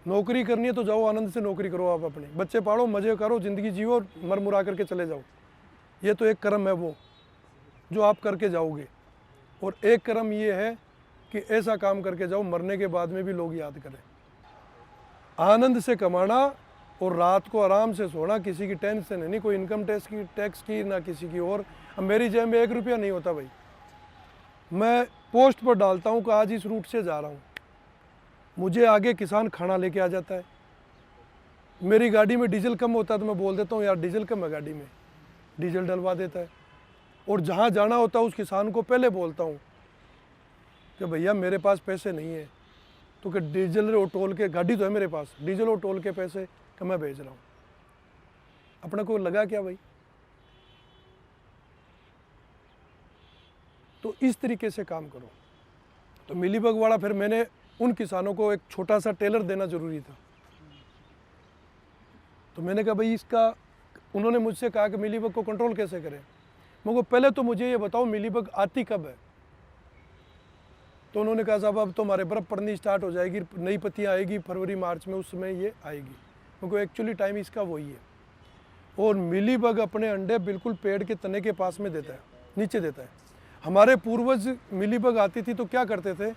नौकरी करनी है तो जाओ आनंद से नौकरी करो, आप अपने बच्चे पालो, मज़े करो, ज़िंदगी जियो, मर मुरा करके चले जाओ। ये तो एक कर्म है वो जो आप करके जाओगे। और एक कर्म ये है कि ऐसा काम करके जाओ मरने के बाद में भी लोग याद करें। आनंद से कमाना और रात को आराम से सोना, किसी की टेंशन है नहीं, कोई इनकम टैक्स की ना किसी की। और अब मेरी जेब में 1 रुपया नहीं होता भाई, मैं पोस्ट पर डालता हूँ कि आज इस रूट से जा रहा हूँ, मुझे आगे किसान खाना लेके आ जाता है। मेरी गाड़ी में डीजल कम होता है तो मैं बोल देता हूँ यार डीजल कम है गाड़ी में, डीजल डलवा देता है। और जहाँ जाना होता है उस किसान को पहले बोलता हूँ कि भैया मेरे पास पैसे नहीं है, तो कि डीजल और टोल के, गाड़ी तो है मेरे पास, डीजल और टोल के पैसे कि मैं भेज रहा हूँ। अपना को लगा क्या भाई? तो इस तरीके से काम करो। तो मिलीबग वाला फिर मैंने उन किसानों को एक छोटा सा टेलर देना जरूरी था। तो मैंने कहा भाई इसका, उन्होंने मुझसे कहा कि मिलीबग को कंट्रोल कैसे करें। मैं को पहले तो मुझे ये बताओ मिलीबग आती कब है, तो उन्होंने कहा साहब अब तो हमारे बर्फ़ पड़नी स्टार्ट हो जाएगी, नई पत्तियाँ आएगी फरवरी मार्च में, उस समय ये आएगी, क्योंकि एक्चुअली टाइम इसका वही है। और मिलीबग अपने अंडे बिल्कुल पेड़ के तने के पास में देता है, नीचे देता है। हमारे पूर्वज मिलीबग आती थी तो क्या करते थे,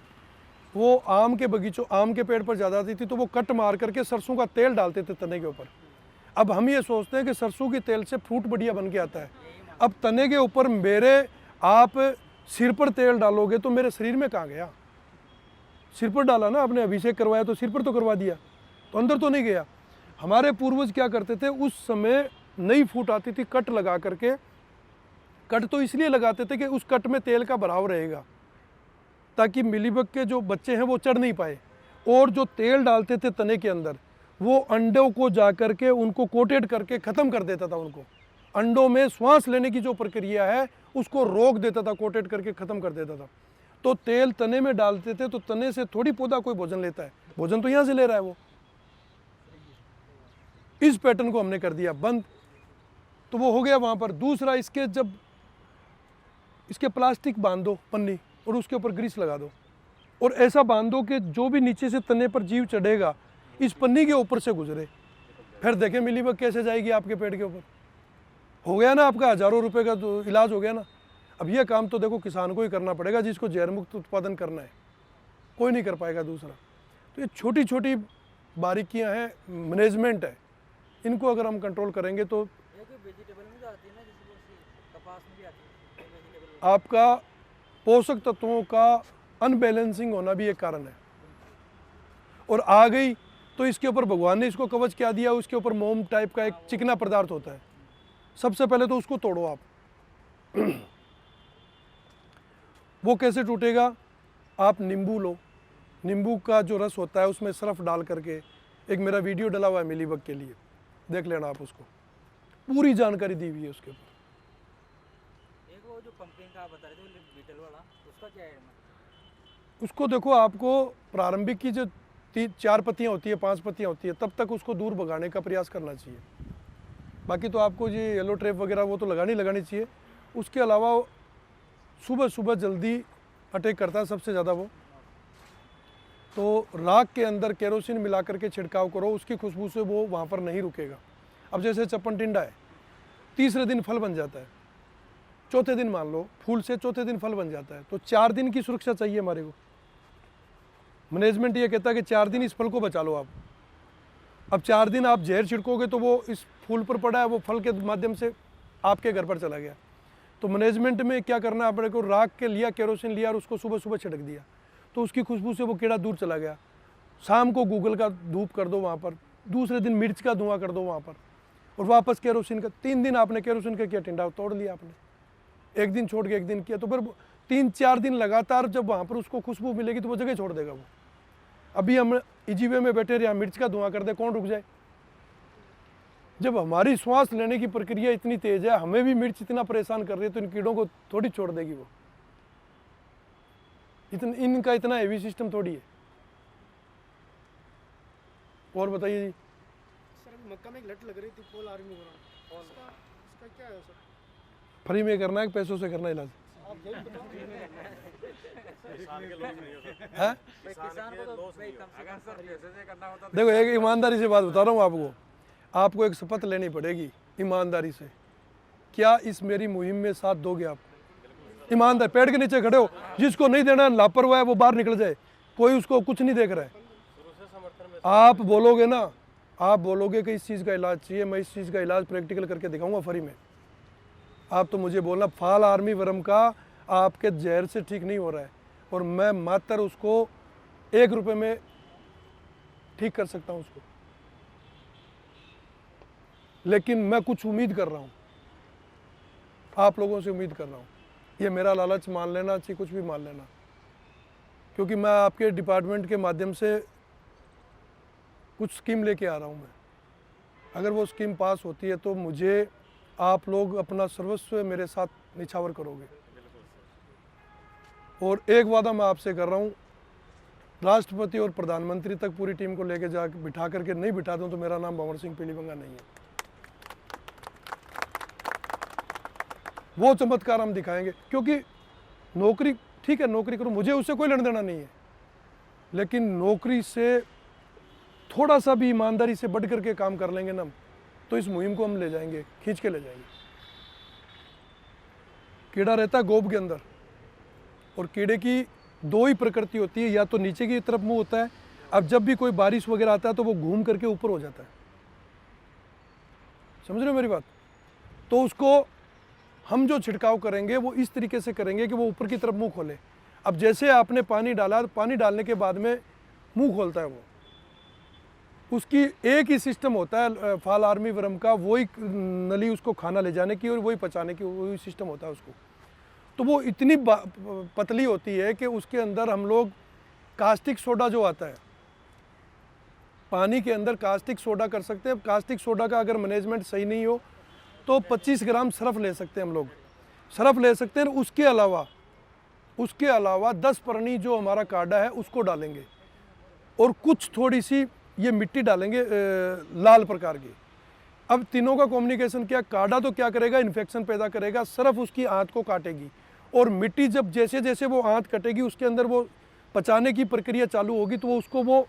वो आम के बगीचों, आम के पेड़ पर ज़्यादा आती थी तो वो कट मार करके सरसों का तेल डालते थे तने के ऊपर। अब हम ये सोचते हैं कि सरसों के तेल से फ्रूट बढ़िया बन के आता है। अब तने के ऊपर मेरे आप सिर पर तेल डालोगे तो मेरे शरीर में कहाँ गया? सिर पर डाला ना आपने, अभिषेक करवाया तो सिर पर तो करवा दिया, तो अंदर तो नहीं गया। हमारे पूर्वज क्या करते थे, उस समय नई फूट आती थी कट लगा करके, कट तो इसलिए लगाते थे कि उस कट में तेल का भराव रहेगा ताकि मिलीबग के जो बच्चे हैं वो चढ़ नहीं पाए, और जो तेल डालते थे तने के अंदर वो अंडों को जा करके उनको कोटेड करके ख़त्म कर देता था। उनको अंडों में श्वास लेने की जो प्रक्रिया है उसको रोक देता था, कोटेड करके ख़त्म कर देता था। तो तेल तने में डालते थे तो तने से थोड़ी पौधा कोई भोजन लेता है, भोजन तो यहाँ से ले रहा है वो। इस पैटर्न को हमने कर दिया बंद, तो वो हो गया वहाँ पर। दूसरा, इसके जब इसके प्लास्टिक बांध दो पन्नी और उसके ऊपर ग्रीस लगा दो, और ऐसा बांध दो कि जो भी नीचे से तने पर जीव चढ़ेगा इस पन्नी के ऊपर से गुजरे, फिर देखें मिलीबग कैसे जाएगी आपके पेड़ के ऊपर। हो गया ना आपका हज़ारों रुपए का तो इलाज हो गया ना। अब ये काम तो देखो किसान को ही करना पड़ेगा जिसको जहर मुक्त उत्पादन करना है, कोई नहीं कर पाएगा दूसरा। तो ये छोटी छोटी बारीकियां हैं, मैनेजमेंट है, इनको अगर हम कंट्रोल करेंगे तो ये कोई वेजिटेबल में जो आती है ना, जैसे वो कपास में भी आती है वेजिटेबल। आपका पोषक तत्वों का अनबैलेंसिंग होना भी एक कारण है। और आ गई तो इसके ऊपर भगवान ने इसको कवच क्या दिया, उसके ऊपर मोम टाइप का एक चिकना पदार्थ होता है। सबसे पहले तो उसको तोड़ो आप वो कैसे टूटेगा? आप नींबू लो, नींबू का जो रस होता है उसमें सर्फ डाल करके, एक मेरा वीडियो डला हुआ है मिलीबग के लिए, देख लेना आप, उसको पूरी जानकारी दी हुई है उसके ऊपर। एक वो जो पंपिंग का आप बता रहे थे बीटल वाला, उसका क्या है? उसको देखो, आपको प्रारंभिक की जो 4 पत्तियाँ होती है, 5 पत्तियाँ होती है, तब तक उसको दूर भगाने का प्रयास करना चाहिए। बाकी तो आपको ये येलो ट्रैप वगैरह वो तो लगानी चाहिए। उसके अलावा सुबह सुबह जल्दी अटैक करता है सबसे ज़्यादा वो, तो राख के अंदर केरोसिन मिला करके छिड़काव करो, उसकी खुशबू से वो वहाँ पर नहीं रुकेगा। अब जैसे चप्पन टिंडा है, तीसरे दिन फल बन जाता है, चौथे दिन मान लो फूल से चौथे दिन फल बन जाता है, तो 4 दिन की सुरक्षा चाहिए हमारे को। मैनेजमेंट ये कहता है कि 4 दिन इस फल को बचा लो आप। अब 4 दिन आप जहर छिड़कोगे तो वो इस फूल पर पड़ा है, वो फल के माध्यम से आपके घर पर चला गया। तो मैनेजमेंट में क्या करना है, अपने को राख के लिया, केरोसिन लिया और उसको सुबह सुबह छिड़क दिया, तो उसकी खुशबू से वो कीड़ा दूर चला गया। शाम को गूगल का धूप कर दो वहाँ पर, दूसरे दिन मिर्च का धुआं कर दो वहाँ पर, और वापस केरोसिन का। 3 दिन आपने केरोसिन का किया, टिंडा तोड़ लिया आपने, 1 दिन छोड़ के 1 दिन किया, तो फिर 3-4 दिन लगातार जब वहाँ पर उसको खुशबू मिलेगी तो वो जगह छोड़ देगा वो। अभी हम इजीवे में बैठे रहे, मिर्च का धुआं कर दे, कौन रुक जाए? जब हमारी श्वास लेने की प्रक्रिया इतनी तेज है, हमें भी मिर्च इतना परेशान कर रही है, तो इन कीड़ों को थोड़ी छोड़ देगी वो। इनका इतना हेवी सिस्टम थोड़ी है। और बताइए जी। सर अभी मक्का में एक लट लग रही थी, पोल आर्मी ग्राउंड, इसका क्या है सर? फ्री में करना है, पैसों से करना है इलाज? आप यही बताओ। किसान के लॉस नहीं होता, है किसान को तो भाई कम से कम सर पैसे से करना होता देखो, एक ईमानदारी से बात बता रहा हूँ आपको एक शपथ लेनी पड़ेगी ईमानदारी से। क्या इस मेरी मुहिम में साथ दोगे आप? ईमानदार, पेड़ के नीचे खड़े हो, जिसको नहीं देना लापरवाह है वो बाहर निकल जाए, कोई उसको कुछ नहीं देख रहा है। शुरू से समर्थन में आप बोलोगे ना, आप बोलोगे कि इस चीज़ का इलाज चाहिए, मैं इस चीज़ का इलाज प्रैक्टिकल करके दिखाऊंगा फ्री में। आप तो मुझे बोलना फाल आर्मी वर्म का आपके जहर से ठीक नहीं हो रहा है, और मैं मात्र उसको 1 रुपये में ठीक कर सकता हूँ उसको। लेकिन मैं कुछ उम्मीद कर रहा हूँ, आप लोगों से उम्मीद कर रहा हूँ। ये मेरा लालच मान लेना चाहिए, कुछ भी मान लेना, क्योंकि मैं आपके डिपार्टमेंट के माध्यम से कुछ स्कीम लेके आ रहा हूँ मैं। अगर वो स्कीम पास होती है तो मुझे आप लोग अपना सर्वस्व मेरे साथ निछावर करोगे। और एक वादा मैं आपसे कर रहा हूँ, राष्ट्रपति और प्रधानमंत्री तक पूरी टीम को लेके जा बिठा करके नहीं बिठा दूँ तो मेरा नाम भंवर सिंह पीलीबंगा नहीं है। वो चमत्कार हम दिखाएंगे, क्योंकि नौकरी ठीक है नौकरी करो, मुझे उससे कोई लेना देना नहीं है, लेकिन नौकरी से थोड़ा सा भी ईमानदारी से बढ़ करके काम कर लेंगे ना तो इस मुहिम को हम ले जाएंगे, खींच के ले जाएंगे। कीड़ा रहता है गोब के अंदर, और कीड़े की दो ही प्रकृति होती है, या तो नीचे की तरफ मुंह होता है, अब जब भी कोई बारिश वगैरह आता है तो वो घूम करके ऊपर हो जाता है, समझ रहे हो मेरी बात। तो उसको हम जो छिड़काव करेंगे वो इस तरीके से करेंगे कि वो ऊपर की तरफ मुंह खोले। अब जैसे आपने पानी डाला, पानी डालने के बाद में मुंह खोलता है वो, उसकी एक ही सिस्टम होता है फाल आर्मी वर्म का, वही नली उसको खाना ले जाने की और वही पचाने की, वही सिस्टम होता है उसको। तो वो इतनी पतली होती है कि उसके अंदर हम लोग कास्टिक सोडा जो आता है, पानी के अंदर कास्टिक सोडा कर सकते हैं। कास्टिक सोडा का अगर मैनेजमेंट सही नहीं हो तो 25 ग्राम सरफ ले सकते हैं हम लोग, सरफ ले सकते हैं। उसके अलावा 10 परनी जो हमारा काड़ा है उसको डालेंगे, और कुछ थोड़ी सी ये मिट्टी डालेंगे लाल प्रकार की। अब तीनों का कॉम्बिनेशन क्या, काड़ा तो क्या करेगा, इन्फेक्शन पैदा करेगा, सरफ उसकी आंत को काटेगी, और मिट्टी जब जैसे जैसे वो आंत कटेगी उसके अंदर वो पचाने की प्रक्रिया चालू होगी, तो वो उसको वो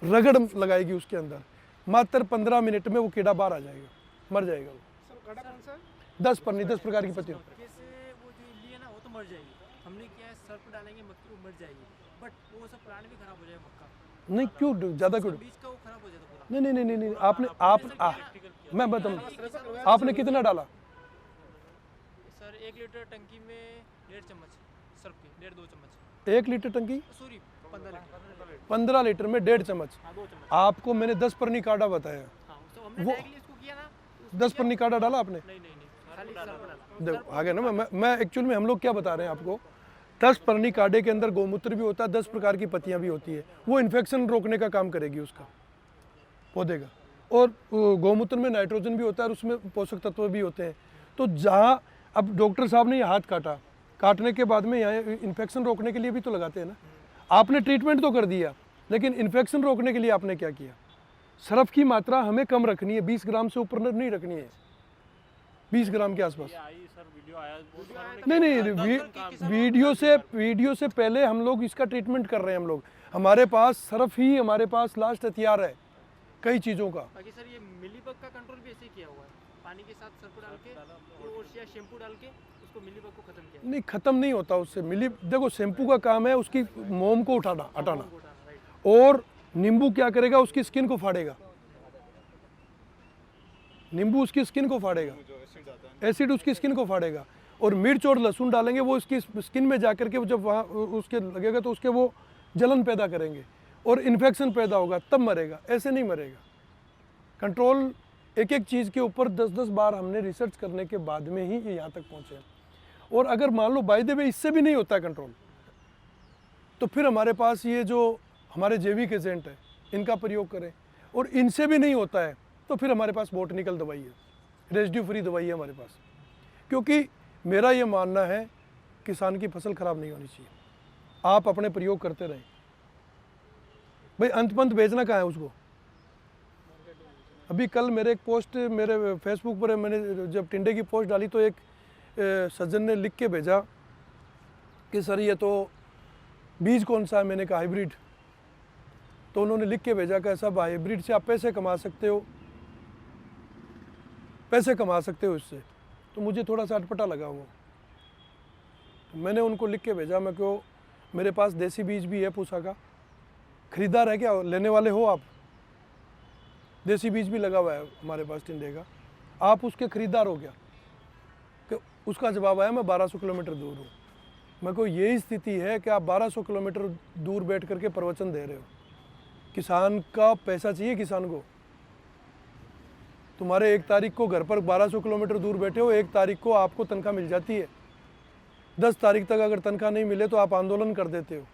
रगड़ लगाएगी उसके अंदर। मात्र 15 मिनट में वो कीड़ा बाहर आ जाएगा, मर जाएगा वो। सर काड़ा कौन सा है? 10 परनी 10 प्रकार की पत्तियों। कैसे वो जो इल्ली है ना वो तो मर जाएगी, हमने क्या है सर्फ डालेंगे मक्की वो मर जाएगी, बट वो सब प्लांट भी खराब हो जाएगा मक्का, नहीं क्यों ज़्यादा क्यों, बीज का वो खराब हो जाता पूरा। नहीं नहीं नहीं नहीं, मैं बताऊँ आपने कितना डाला? सर 1 लीटर टंकी में 1.5 चम्मच सर्फ के, 1.5-2 चम्मच, 1 लीटर टंकी सॉरी 15 लीटर, 15 लीटर में 1.5 चम्मच। हाँ 2 चम्मच। आपको मैंने 10 परनी काढ़ा बताया, हाँ तो हमने वो- डायरेक्टली इसको किया ना, 10 परनी काढ़ा डाला आपने? नहीं नहीं नहीं खाली सर्फ डाला। देखो आगे ना, मैं एक्चुअल में हम लोग क्या बता रहे हैं आपको, 10 परनी काढ़े के अंदर गौमूत्र भी होता है, 10 प्रकार की पत्तियां भी होती है, वो इन्फेक्शन रोकने का काम करेगी उसका पौधे का। और गौमूत्र में नाइट्रोजन भी होता है और उसमें पोषक तत्व भी होते हैं। तो जहाँ अब डॉक्टर साहब ने ये हाथ काटा, काटने के बाद में यहाँ इन्फेक्शन रोकने के लिए भी तो लगाते हैं ना, आपने ट्रीटमेंट तो कर दिया, लेकिन इन्फेक्शन रोकने के लिए आपने क्या किया, सरफ की मात्रा हमें कम रखनी है, 20 ग्राम से ऊपर नहीं रखनी है, 20 ग्राम के आसपास। नहीं नहीं, वीडियो से पहले हम लोग इसका ट्रीटमेंट कर रहे हैं। हम लोग, हमारे पास सरफ ही हमारे पास लास्ट हथियार है कई चीज़ों का। बाकी सर ये मिलीबग का कंट्रोल भी ऐसे ही किया हुआ है, पानी के साथ सर्फ डाल के और या शैम्पू डाल के उसको मिलीबग को खत्म किया। नहीं ख़त्म नहीं होता उससे, देखो शैम्पू का काम है उसकी मोम को हटाना, राइट। और नींबू क्या करेगा, उसकी स्किन को फाड़ेगा, नींबू उसकी स्किन को फाड़ेगा, एसिड उसकी स्किन को फाड़ेगा। और मिर्च और लहसुन डालेंगे, वो इसकी स्किन में जा करके जब वहाँ उसके लगेगा तो उसके वो जलन पैदा करेंगे और इन्फेक्शन पैदा होगा, तब मरेगा, ऐसे नहीं मरेगा। कंट्रोल एक एक चीज़ के ऊपर 10-10 बार हमने रिसर्च करने के बाद में ही ये यहाँ तक पहुँचे। और अगर मान लो बाय द वे इससे भी नहीं होता है कंट्रोल, तो फिर हमारे पास ये जो हमारे जैविक एजेंट है इनका प्रयोग करें, और इनसे भी नहीं होता है तो फिर हमारे पास बोटनिकल दवाई है, रेजिड्यू फ्री दवाई है हमारे पास। क्योंकि मेरा ये मानना है किसान की फसल खराब नहीं होनी चाहिए, आप अपने प्रयोग करते रहें। भाई अंत बेचना कहाँ है उसको। अभी कल मेरे एक पोस्ट मेरे फेसबुक पर मैंने जब टिंडे की पोस्ट डाली तो एक सज्जन ने लिख के भेजा कि सर ये तो बीज कौन सा है, मैंने कहा हाइब्रिड। तो उन्होंने लिख के भेजा कि साहब हाइब्रिड से आप पैसे कमा सकते हो, पैसे कमा सकते हो इससे। तो मुझे थोड़ा सा अटपटा लगा वो, मैंने उनको लिख के भेजा, मैं क्यों, मेरे पास देसी बीज भी है पूसा का, खरीदार है क्या, लेने वाले हो आप? देसी बीज भी लगा हुआ है हमारे पास टिंडे का, आप उसके खरीदार हो क्या? कि उसका जवाब आया मैं 1200 किलोमीटर दूर हूँ। मैं को यही स्थिति है कि आप 1200 किलोमीटर दूर बैठ करके प्रवचन दे रहे हो। किसान का पैसा चाहिए किसान को। तुम्हारे 1 तारीख को घर पर 1200 किलोमीटर दूर बैठे हो, 1 तारीख को आपको तनख्वाह मिल जाती है, 10 तारीख तक अगर तनख्वाह नहीं मिले तो आप आंदोलन कर देते हो,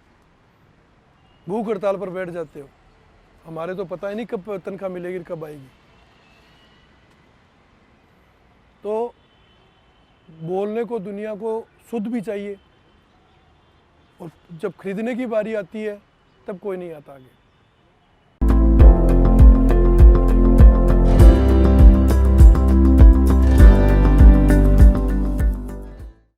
भूख हड़ताल पर बैठ जाते हो। हमारे तो पता ही नहीं कब तनख्वाह मिलेगी, कब आएगी। तो बोलने को दुनिया को शुद्ध भी चाहिए, और जब खरीदने की बारी आती है तब कोई नहीं आता आगे।